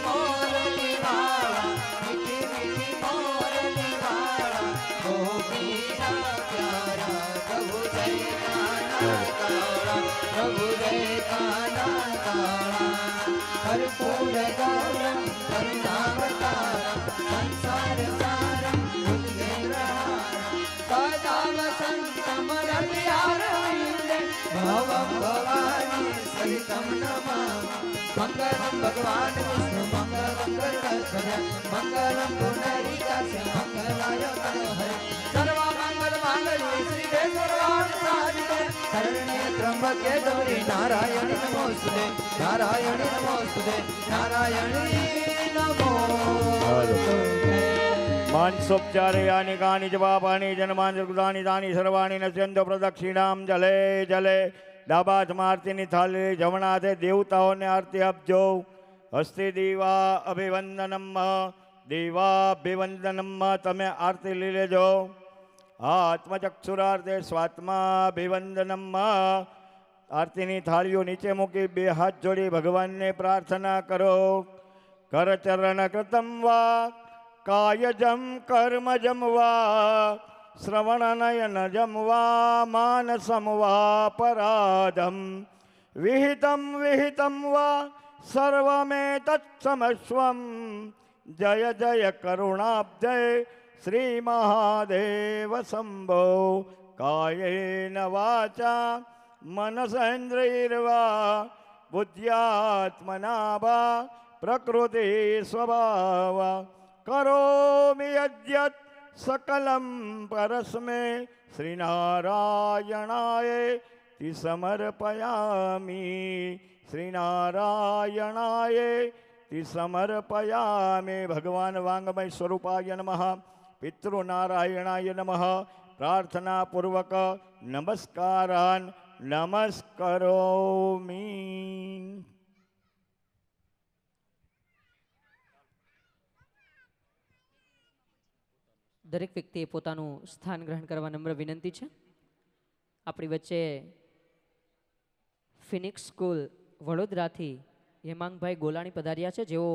મોરલી વાળા મીઠી મીઠી મોરલી વાળા ગોપીના પ્યારા પ્રભુ જય કાના કાળા પ્રભુ જય કાના કાળા કર્પૂર ગૌરમ કરુણાવતારમ સંસાર સારમ ભુજગેન્દ્રહારમ સદા વસંતમ રવિહારવિંદે ભવમ ભવાની સહિતમ નમામિ મંગલમ ભગવાન વિષ્ણુ મંગલમ ગરુડધ્વજ મંગલમ પુંડરીકાક્ષ મંગલાય તનોહરે સર્વ મંગલ માંગલ્યે શ્રીએ સર્વાર્થ સાધિકે શરણ્યે ત્ર્યંબકે ગૌરી નારાયણી નમોસ્તુતે નારાયણી નમોસ્તુતે નારાયણી નમોસ્તુતે मांसोपचारे यानी कानि च पापानि जन्मांतर्कृतानि तानि सर्वाणि नश्यन्तो प्रदक्षिणां जले जले ડાબા હાથમાં આરતીની થાળી જમણા હાથે દેવતાઓને આરતી આપજો હસ્તે દીવા અભિવંદનમ દેવાભિવંદનમ તમે આરતી લઈ લેજો આત્મચક્ષુરાર્થે સ્વાત્માભિવંદનમ આરતીની થાળીઓ નીચે મૂકી બે હાથ જોડી ભગવાનને પ્રાર્થના કરો કરચરણ કૃતમ વા કાયજમ કર્મજમ વા શ્રવણનયનજમ વા માનસમ વા પરાધમ વિહિતમ વિહિતમ વા સર્વમેતત્સમસ્વમ જય જય કરુણાબ્જય શ્રી મહાદેવ શંભો કાયેન વાચા મનસેન્દ્રિયર્વા બુદ્ધ્યાત્મના વા પ્રકૃતિ સ્વભાવ કરોમિ યદ્યત सकलम परस्मे श्रीनारायणाय ति समर्पयामि श्रीनारायणाय ति समर्पयामि भगवान वांगमय स्वरूपाय नमः पितृनारायणाय नमः प्रार्थना पूर्वक नमस्कारान् नमस्करोमि। દરેક વ્યક્તિએ પોતાનું સ્થાન ગ્રહણ કરવા નમ્ર વિનંતી છે। આપણી વચ્ચે ફિનિક્સ સ્કૂલ વડોદરાથી હેમાંગભાઈ ગોલાણી પધાર્યા છે, જેઓ